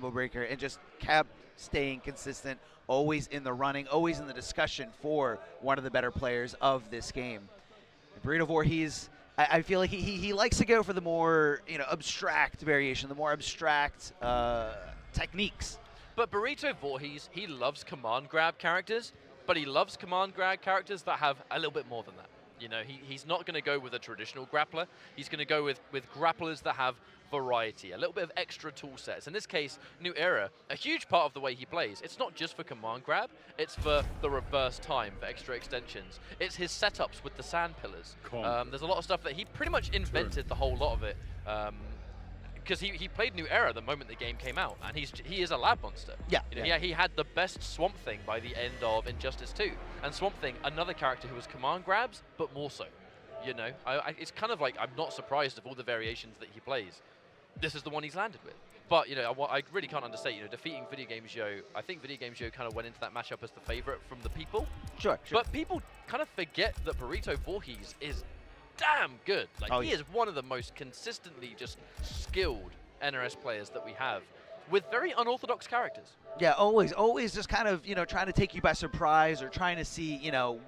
combo breaker and just kept staying consistent, always in the running, always in the discussion for one of the better players of this game. Burrito Voorhees, I feel like he likes to go for the more abstract variation, the more abstract techniques. But Burrito Voorhees, he loves command grab characters, but he loves command grab characters that have a little bit more than that. You know, he's not going to go with a traditional grappler. He's going to go with grapplers that have variety, a little bit of extra tool sets. In this case, New Era, a huge part of the way he plays, it's not just for command grab, it's for the reverse time, for extra extensions. It's his setups with the sand pillars. There's a lot of stuff that he pretty much invented the whole lot of it. Because he played New Era the moment the game came out, and he is a lab monster. Yeah, he had the best Swamp Thing by the end of Injustice 2, and Swamp Thing, another character who was command grabs, but more so. You know, it's kind of like I'm not surprised of all the variations that he plays. This is the one he's landed with. But I really can't understate. Defeating Video Game Joe, I think Video Game Joe kind of went into that matchup as the favorite from the people. Sure. But people kind of forget that Burrito Voorhees is damn good. Like, he is one of the most consistently just skilled NRS players that we have, with very unorthodox characters. Yeah, always just kind of, trying to take you by surprise, or trying to see,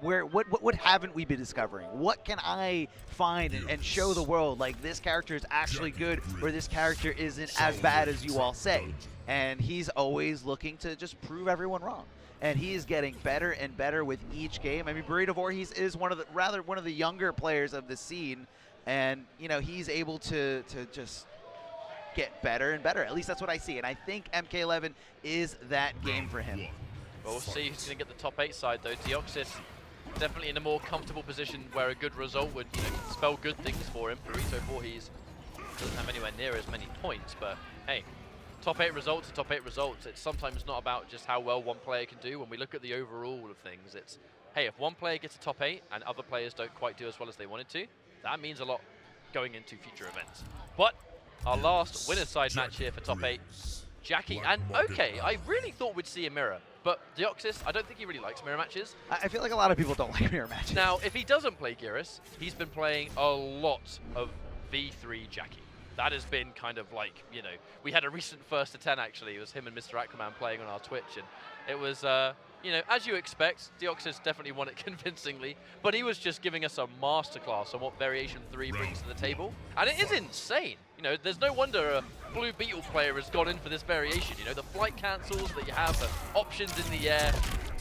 what haven't we been discovering? What can I find and show the world, like, this character is actually good, or this character isn't as bad as you all say. And he's always looking to just prove everyone wrong. And he is getting better and better with each game. I mean, Burrito Voorhees is one of the younger players of the scene, and he's able to just get better and better. At least that's what I see, and I think MK11 is that game for him. Well, we'll see who's going to get the top 8 side, though. Deoxys definitely in a more comfortable position where a good result would spell good things for him. Burrito Voorhees doesn't have anywhere near as many points, but hey, top 8 results are top 8 results. It's sometimes not about just how well one player can do. When we look at the overall of things, it's, hey, if one player gets a top 8 and other players don't quite do as well as they wanted to, that means a lot going into future events. But our last winner's side match here for top 8, Jackie. And okay, I really thought we'd see a mirror, but Deoxys, I don't think he really likes mirror matches. I feel like a lot of people don't like mirror matches. Now, if he doesn't play Geras, he's been playing a lot of V3 Jackie. That has been kind of like, we had a recent first to 10 actually. It was him and Mr. Aquaman playing on our Twitch, and it was, as you expect, Deoxys definitely won it convincingly, but he was just giving us a masterclass on what Variation 3 brings to the table, and it is insane. There's no wonder a Blue Beetle player has gone in for this variation. The flight cancels that you have, the options in the air,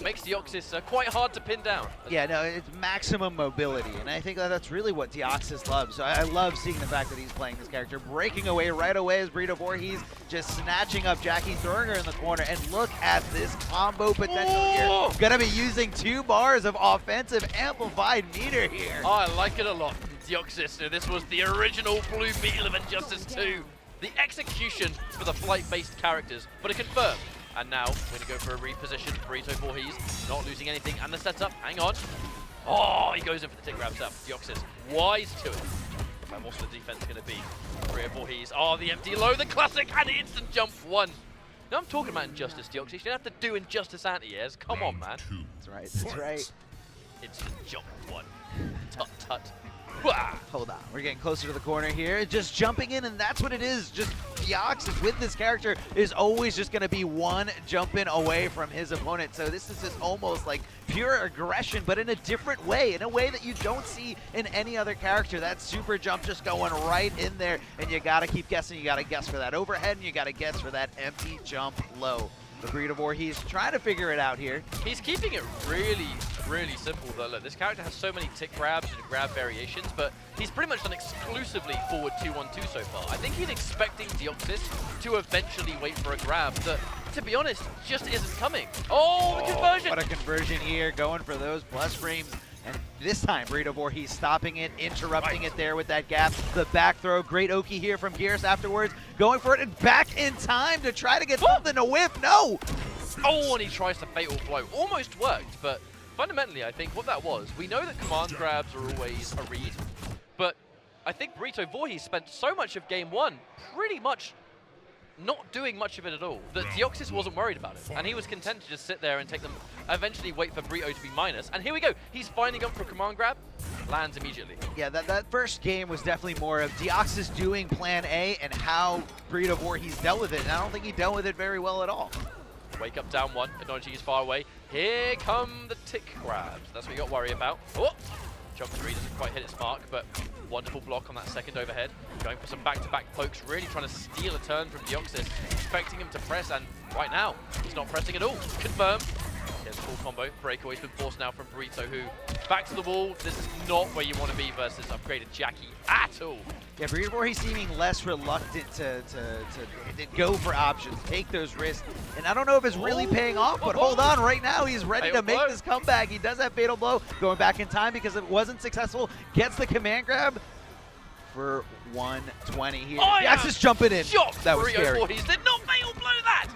makes Deoxys quite hard to pin down. Yeah, no, it's maximum mobility, and I think that's really what Deoxys loves. So I love seeing the fact that he's playing this character, breaking away right away as Burrito Voorhees, just snatching up Jackie, throwing her in the corner, and look at this combo potential here. Gonna be using 2 bars of offensive amplified meter here. Oh, I like it a lot from Deoxys. This was the original Blue Beetle of Injustice 2. The execution for the flight-based characters, but a confirmed. And now we're going to go for a reposition. Burrito Voorhees not losing anything. And the setup, hang on. Oh, he goes in for the tick grab setup. Deoxys wise to it. And what's the defense going to be? Burrito Voorhees. Oh, the empty low, the classic, and the instant jump 1. Now I'm talking about Injustice, Deoxys. You don't have to do Injustice anti-airs. Come on, man. That's right, that's right. Instant jump 1. Tut, tut. Hold on, we're getting closer to the corner here. Just jumping in, and that's what it is. Just Deoxys with this character is always just going to be one jump in away from his opponent. So this is just almost like pure aggression, but in a different way, in a way that you don't see in any other character. That super jump just going right in there, and you got to keep guessing. You got to guess for that overhead, and you got to guess for that empty jump low. The Burrito Voorhees trying to figure it out here. He's keeping it really, really simple though. Look, this character has so many tick grabs and grab variations, but he's pretty much done exclusively forward 2-1-2 so far. I think he's expecting Deoxys to eventually wait for a grab that, to be honest, just isn't coming. Oh, the conversion! What a conversion here, going for those plus frames. And this time, Burrito Voorhees stopping it, interrupting it there with that gap. The back throw, great Oki here from Geras afterwards. Going for it and back in time to try to get something to whiff. No! Oh, and he tries to fatal flow. Almost worked, but fundamentally, I think what that was, we know that command grabs are always a read, but I think Burrito Voorhees spent so much of game 1 pretty much not doing much of it at all. That Deoxys wasn't worried about it, and he was content to just sit there and take them, eventually wait for Burrito to be minus, and here we go. He's finding up for a command grab, lands immediately. Yeah, that first game was definitely more of Deoxys doing plan A and how Burrito Voorhees dealt with it, and I don't think he dealt with it very well at all. Wake up down one, acknowledging he's far away. Here come the tick grabs. That's what you got to worry about. Oh! Jump 3 doesn't quite hit its mark, but wonderful block on that second overhead. Going for some back-to-back pokes, really trying to steal a turn from Deoxys, expecting him to press, and right now, he's not pressing at all. Confirm. Here's full combo. Breakaway's been forced now from Burrito, who back to the wall. This is not where you want to be versus upgraded Jackie at all. Yeah, Burrito Voorhees seeming less reluctant to go for options, take those risks. And I don't know if it's really paying off, but hold on, right now he's ready to make this comeback. He does have Fatal Blow, going back in time because it wasn't successful. Gets the command grab for 120 here. Deoxys jumping in. That was scary. Voorhees did not Fatal Blow that!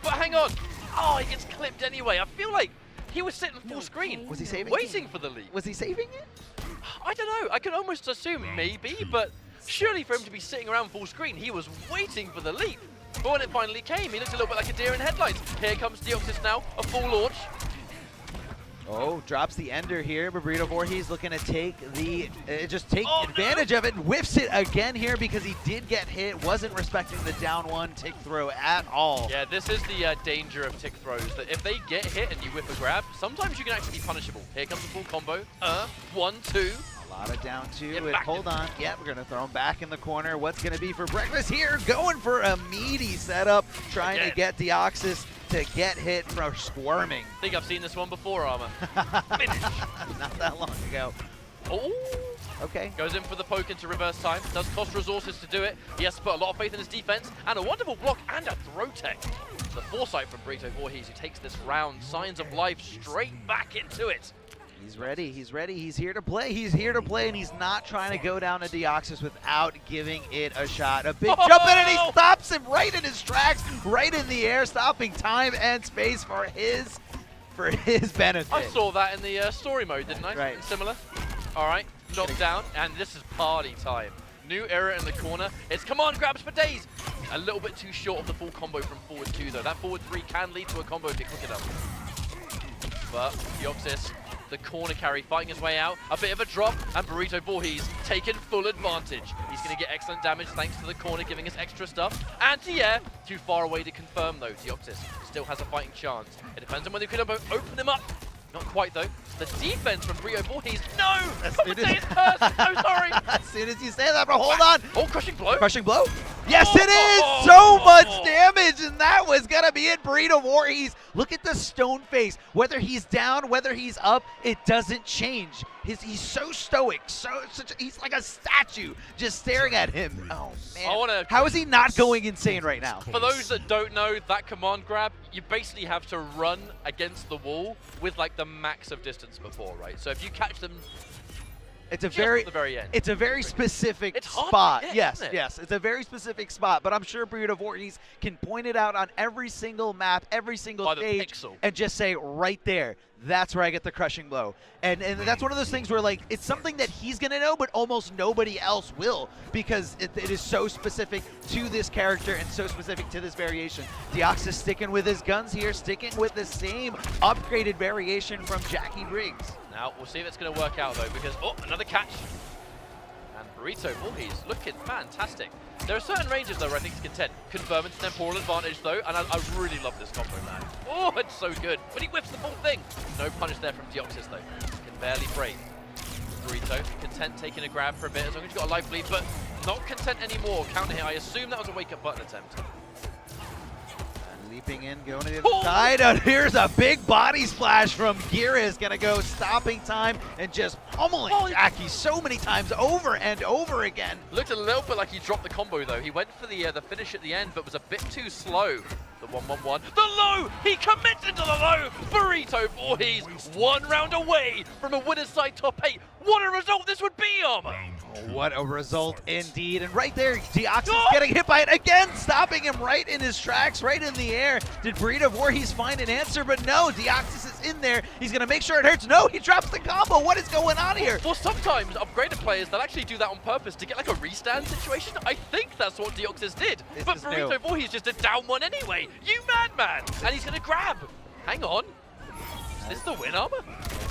But hang on. Oh, he gets clipped anyway. I feel like he was sitting full screen. Was he saving waiting for the leap. Was he saving it? I don't know. I could almost assume maybe, but surely for him to be sitting around full screen, he was waiting for the leap. But when it finally came, he looked a little bit like a deer in headlights. Here comes Deoxys now, a full launch. Oh, drops the ender here, but Burrito Voorhees looking to take the, advantage of it, whiffs it again here because he did get hit, wasn't respecting the down one tick throw at all. Yeah, this is the danger of tick throws, that if they get hit and you whiff a grab, sometimes you can actually be punishable. Here comes the full combo, 1, 2. A lot of down two, and hold on, yeah, we're gonna throw him back in the corner. What's gonna be for breakfast here? Going for a meaty setup, trying to get Deoxys to get hit from squirming. I think I've seen this one before, Armor. Finish. Not that long ago. Oh. Okay. Goes in for the poke into reverse time. Does cost resources to do it. He has to put a lot of faith in his defense. And a wonderful block and a throw tech. The foresight from Burrito Voorhees, who takes this round. Signs of life straight back into it. He's ready, he's ready, he's here to play, and he's not trying to go down to Deoxys without giving it a shot. A big jump in, and he stops him right in his tracks, right in the air, stopping time and space for his benefit. I saw that in the story mode, didn't I? Right. Similar. All right, knocked down, and this is party time. New era in the corner. It's command grabs for days. A little bit too short of the full combo from forward 2, though. That forward 3 can lead to a combo if you quick enough. But Deoxys, the corner carry, fighting his way out. A bit of a drop, and Burrito Voorhees taking full advantage. He's going to get excellent damage thanks to the corner giving us extra stuff. Anti-air, too far away to confirm though. Deoxys still has a fighting chance. It depends on whether you can open him up. Not quite though. The defense from Burrito Voorhees. No! Commentator's curse! No, sorry! As soon as you say that, but hold on! Oh, crushing blow! Crushing blow? Yes, it is! So much damage, and that was gonna be it. Burrito Voorhees. Look at the stone face. Whether he's down, whether he's up, it doesn't change. He's so stoic, he's like a statue, just staring at him. Oh man! How is he not going insane right now? For those that don't know, that command grab, you basically have to run against the wall with like the max of distance before, right? So if you catch them. It's at the very end. It's a very specific spot. Yes, it's a very specific spot. But I'm sure Burrito Voorhees can point it out on every single map, every single stage, and just say right there, that's where I get the crushing blow. And that's one of those things where like it's something that he's gonna know, but almost nobody else will because it is so specific to this character and so specific to this variation. Deoxys sticking with his guns here, sticking with the same upgraded variation from Jackie Briggs. Now, we'll see if it's going to work out, though, because, another catch. And Burrito Voorhees looking fantastic. There are certain ranges, though, where I think he's content. Confirming temporal advantage, though, and I really love this combo, man. Oh, it's so good. But he whiffs the full thing. No punish there from Deoxys, though. Can barely break. Burrito, content taking a grab for a bit, as long as he's got a life bleed, but not content anymore. Counter hit, I assume that was a wake-up button attempt. Leaping in, going to the other side, and here's a big body splash from Geras, gonna go stopping time and just pummeling Jackie so many times over and over again. Looked a little bit like he dropped the combo though. He went for the finish at the end, but was a bit too slow. The 1-1-1, the low, he commits into the low. Burrito Voorhees, 1 round away from a winner's side top 8. What a result this would be, Armor. What a result indeed. And right there, Deoxys getting hit by it again, stopping him right in his tracks, right in the air. Did Burrito Voorhees find an answer? But no, Deoxys is in there. He's going to make sure it hurts. No, he drops the combo. What is going on here? Well, sometimes upgraded players, they'll actually do that on purpose to get like a restand situation. I think that's what Deoxys did. But Burrito Voorhees just did down one anyway. You madman! And he's going to grab. Hang on. Is this the win armor?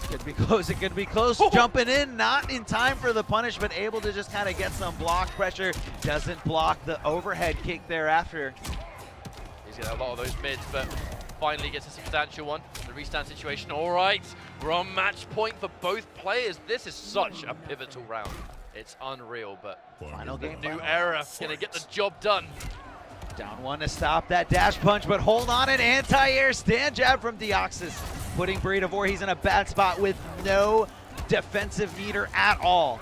Could be close, it could be close. Jumping in, not in time for the punish, but able to just kind of get some block pressure. Doesn't block the overhead kick thereafter. He's got a lot of those mids, but finally gets a substantial one. The restand situation, all right. We're on match point for both players. This is such a pivotal round. It's unreal, but final game. New era, gonna get the job done. Down one to stop that dash punch, but hold on, an anti-air stand jab from Deoxys, putting Burrito Voorhees in a bad spot with no defensive meter at all.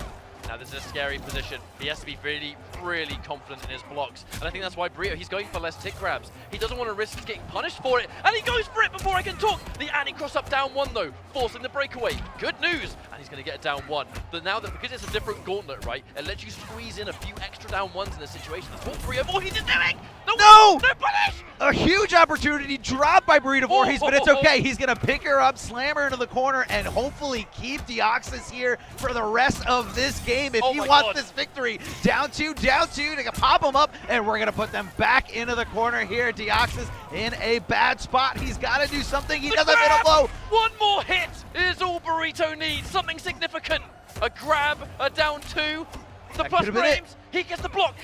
Now this is a scary position. He has to be really, really confident in his blocks. And I think that's why Burrito, he's going for less tick grabs. He doesn't want to risk getting punished for it. And he goes for it before I can talk. The anti-cross up down one though, forcing the breakaway. Good news. And he's going to get a down one. But now that, because it's a different gauntlet, right, it lets you squeeze in a few extra down ones in this situation. That's what Burrito Voorhees is doing. No! No punish! A huge opportunity dropped by Burrito Voorhees, but it's okay. He's going to pick her up, slam her into the corner, and hopefully keep Deoxys here for the rest of this game. If he wants this victory, down two, they can pop him up, and we're going to put them back into the corner here. Deoxys in a bad spot. He's got to do something. He doesn't hit a low. One more hit is all Burrito needs. Something significant. A grab, a down two. The plus frames. He gets the block.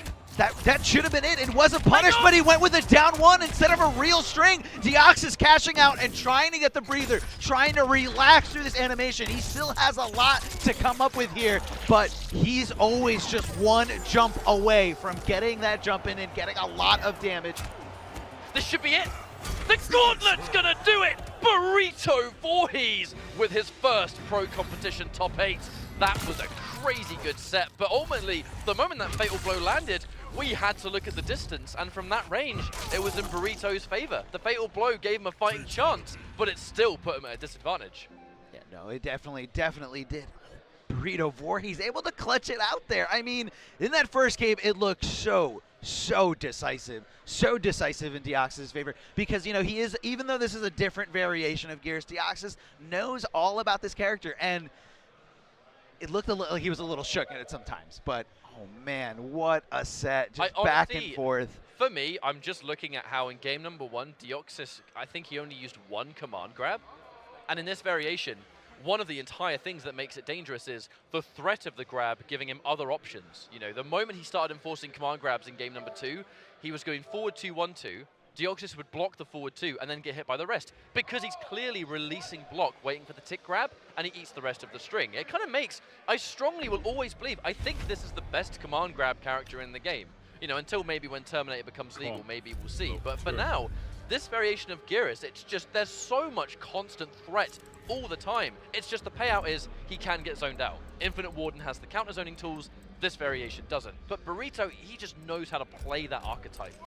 That should have been it. It wasn't punished, but he went with a down one instead of a real string. Deoxys cashing out and trying to get the breather, trying to relax through this animation. He still has a lot to come up with here, but he's always just one jump away from getting that jump in and getting a lot of damage. This should be it. The gauntlet's gonna do it. Burrito Voorhees with his first pro competition top 8. That was a crazy good set, but ultimately, the moment that fatal blow landed, we had to look at the distance, and from that range, it was in Burrito's favor. The fatal blow gave him a fighting chance, but it still put him at a disadvantage. Yeah, no, it definitely did. Burrito Voorhees able to clutch it out there. I mean, in that first game, it looked so decisive in Deoxys' favor, because, you know, he is, even though this is a different variation of Geras, Deoxys knows all about this character, and it looked a little, he was a little shook at it sometimes, but oh man, what a set, just back and forth. For me, I'm just looking at how in game number 1, Deoxys, I think he only used one command grab, and in this variation, one of the entire things that makes it dangerous is the threat of the grab giving him other options. You know, the moment he started enforcing command grabs in game number 2, he was going forward 2-1-2, Deoxys would block the forward 2 and then get hit by the rest, because he's clearly releasing block, waiting for the tick grab, and he eats the rest of the string. It kind of makes, I strongly will always believe, I think this is the best command grab character in the game. You know, until maybe when Terminator becomes legal, maybe we'll see. But for now, this variation of Geras, it's just, there's so much constant threat all the time. It's just the payout is he can get zoned out. Infinite Warden has the counter zoning tools, this variation doesn't. But Burrito, he just knows how to play that archetype.